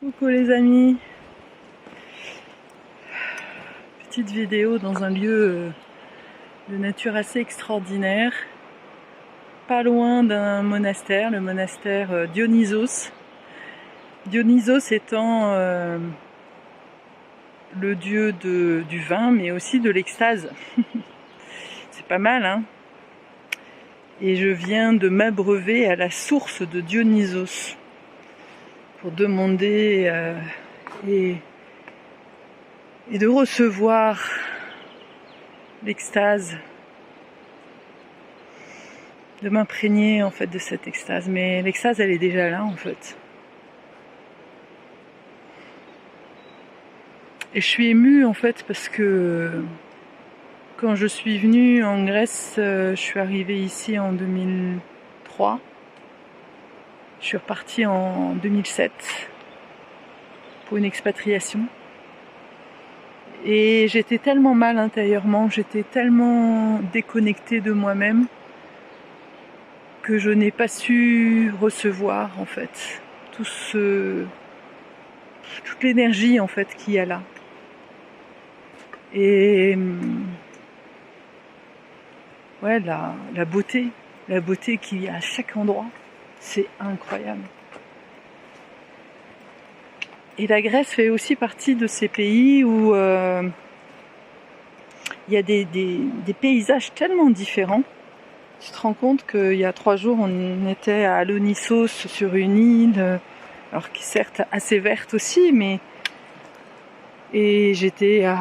Coucou les amis, petite vidéo dans un lieu de nature assez extraordinaire, pas loin d'un monastère, le monastère Dionysos. Dionysos étant le dieu du vin mais aussi de l'extase. C'est pas mal hein. Et je viens de m'abreuver à la source de Dionysos pour demander et de recevoir l'extase, de m'imprégner en fait de cette extase. Mais l'extase elle est déjà là en fait. Et je suis émue en fait parce que quand je suis venue en Grèce, je suis arrivée ici en 2003. Je suis repartie en 2007 pour une expatriation. Et j'étais tellement mal intérieurement, j'étais tellement déconnectée de moi-même que je n'ai pas su recevoir en fait toute l'énergie en fait qu'il y a là. Et ouais, la beauté qu'il y a à chaque endroit, c'est incroyable. Et la Grèce fait aussi partie de ces pays où il y a des paysages tellement différents. Tu te rends compte qu'il y a 3 jours, on était à Alonissos sur une île, alors qui est certes assez verte aussi, mais et j'étais à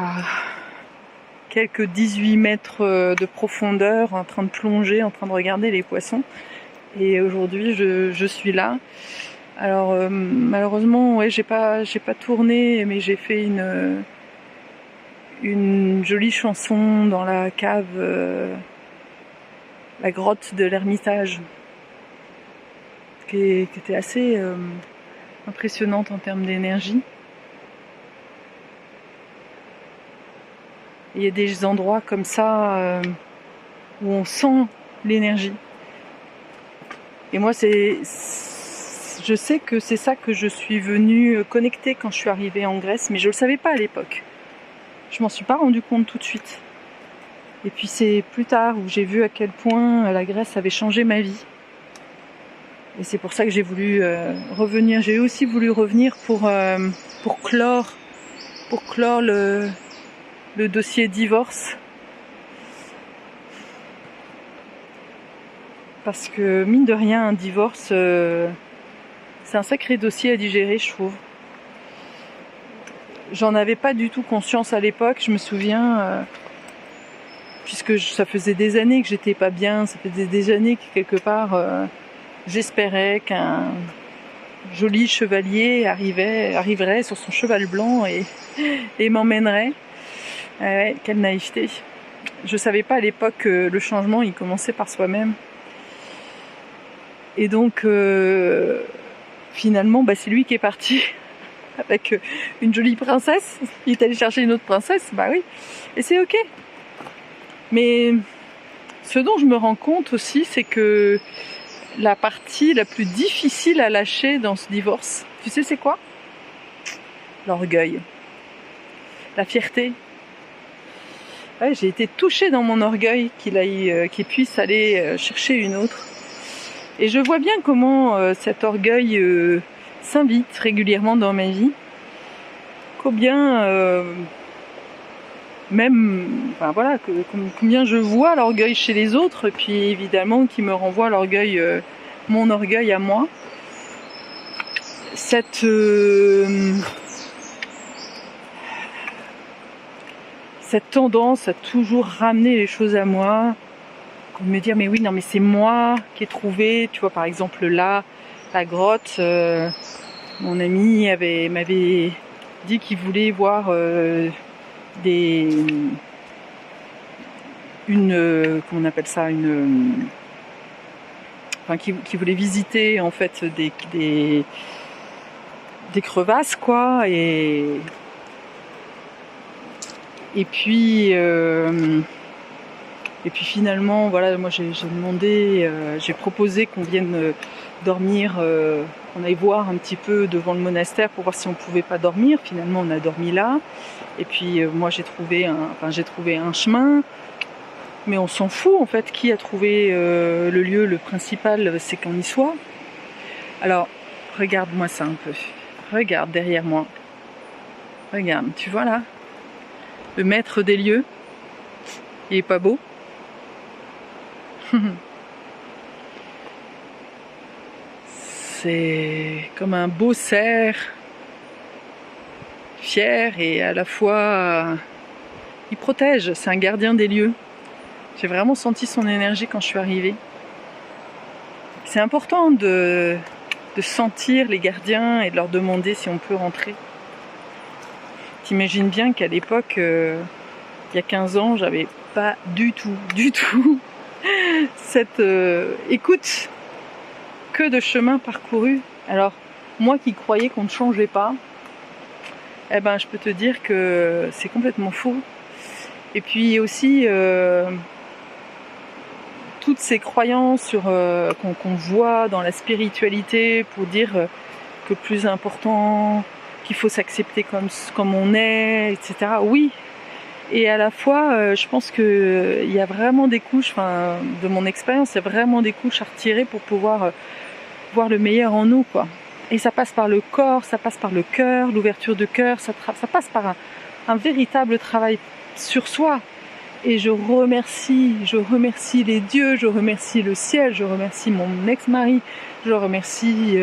quelques 18 mètres de profondeur, en train de plonger, en train de regarder les poissons. Et aujourd'hui, je suis là. Alors malheureusement, ouais, j'ai pas tourné, mais j'ai fait une jolie chanson dans la cave, la grotte de l'Ermitage, qui était assez impressionnante en termes d'énergie. Il y a des endroits comme ça où on sent l'énergie. Et moi, je sais que c'est ça que je suis venue connecter quand je suis arrivée en Grèce, mais je le savais pas à l'époque. Je m'en suis pas rendu compte tout de suite. Et puis c'est plus tard où j'ai vu à quel point la Grèce avait changé ma vie. Et c'est pour ça que j'ai voulu revenir. J'ai aussi voulu revenir pour clore le dossier divorce. Parce que mine de rien, un divorce, c'est un sacré dossier à digérer, je trouve. J'en avais pas du tout conscience à l'époque, je me souviens, puisque ça faisait des années que j'étais pas bien, ça faisait des années que quelque part j'espérais qu'un joli chevalier arriverait sur son cheval blanc et m'emmènerait. Ouais, quelle naïveté. Je savais pas à l'époque que le changement il commençait par soi-même. Et donc finalement c'est lui qui est parti avec une jolie princesse. Il est allé chercher une autre princesse, bah oui, et c'est ok. Mais ce dont je me rends compte aussi, c'est que la partie la plus difficile à lâcher dans ce divorce, tu sais c'est quoi? L'orgueil, la fierté. Ouais, j'ai été touchée dans mon orgueil qu'il puisse aller chercher une autre. Et je vois bien comment cet orgueil s'invite régulièrement dans ma vie. Combien combien je vois l'orgueil chez les autres, puis évidemment qui me renvoie l'orgueil, mon orgueil à moi. Cette tendance à toujours ramener les choses à moi, me dire mais oui non mais c'est moi qui ai trouvé, tu vois par exemple là la grotte, mon ami m'avait dit qu'il voulait voir comment on appelle ça, qui voulait visiter en fait des crevasses quoi, et puis finalement voilà, moi j'ai demandé, j'ai proposé qu'on vienne dormir, on allait voir un petit peu devant le monastère pour voir si on pouvait pas dormir. Finalement, on a dormi là. Et puis moi j'ai trouvé un chemin, mais on s'en fout en fait. Qui a trouvé le lieu? Le principal, c'est qu'on y soit. Alors, regarde-moi ça un peu. Regarde derrière moi. Regarde, tu vois là? Le maître des lieux. Il est pas beau? C'est comme un beau cerf, fier et à la fois il protège, c'est un gardien des lieux. J'ai vraiment senti son énergie quand je suis arrivée. C'est important de sentir les gardiens et de leur demander si on peut rentrer. T'imagines bien qu'à l'époque, il y a 15 ans, j'avais pas du tout cette écoute, que de chemin parcouru. Alors, moi qui croyais qu'on ne changeait pas, eh ben, je peux te dire que c'est complètement faux. Et puis aussi, toutes ces croyances qu'on voit dans la spiritualité pour dire que le plus important, qu'il faut s'accepter comme on est, etc. Oui, et à la fois, je pense qu'il y a vraiment des couches, de mon expérience, il y a vraiment des couches à retirer pour pouvoir voir le meilleur en nous, quoi. Et ça passe par le corps, ça passe par le cœur, l'ouverture de cœur, ça passe par un véritable travail sur soi. Et je remercie les dieux, je remercie le ciel, je remercie mon ex-mari, je remercie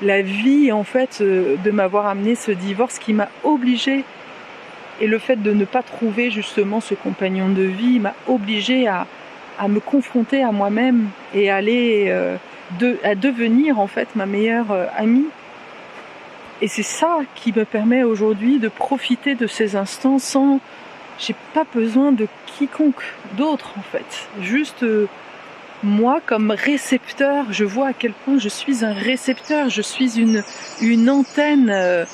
la vie en fait de m'avoir amené ce divorce qui m'a obligée, et le fait de ne pas trouver justement ce compagnon de vie m'a obligée à me confronter à moi-même et à devenir en fait ma meilleure amie. Et c'est ça qui me permet aujourd'hui de profiter de ces instants sans... J'ai pas besoin de quiconque d'autre en fait. Juste moi comme récepteur, je vois à quel point je suis un récepteur, je suis une antenne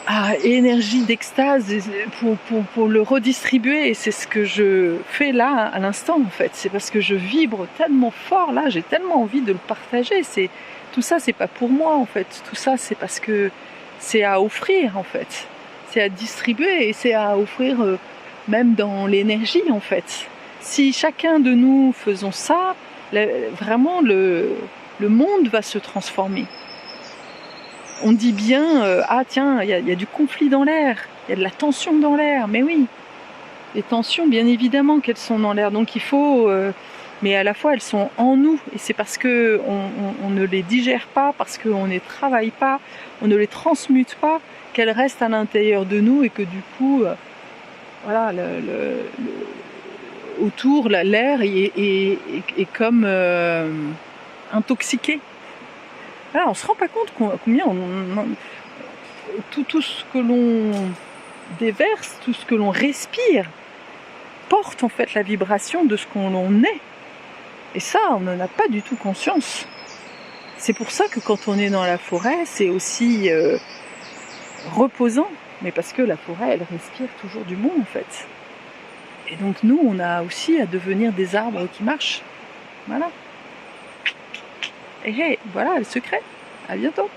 à énergie d'extase pour le redistribuer, et c'est ce que je fais là à l'instant en fait. C'est parce que je vibre tellement fort là, j'ai tellement envie de le partager. Tout ça, c'est pas pour moi en fait. Tout ça, c'est parce que c'est à offrir en fait. C'est à distribuer et c'est à offrir même dans l'énergie en fait. Si chacun de nous faisons ça, vraiment le monde va se transformer. On dit bien, ah tiens, il y a du conflit dans l'air, il y a de la tension dans l'air, mais oui, les tensions bien évidemment qu'elles sont dans l'air, donc il faut... mais à la fois elles sont en nous, et c'est parce que on ne les digère pas, parce qu'on ne les travaille pas, on ne les transmute pas, qu'elles restent à l'intérieur de nous, et que du coup, voilà, autour, l'air est comme intoxiqué. Voilà, on se rend pas compte combien tout ce que l'on déverse, tout ce que l'on respire, porte en fait la vibration de ce qu'on est. Et ça, on n'en a pas du tout conscience. C'est pour ça que quand on est dans la forêt, c'est aussi reposant, mais parce que la forêt, elle respire toujours du bon en fait. Et donc nous, on a aussi à devenir des arbres qui marchent. Voilà. Et hey, voilà le secret. À bientôt.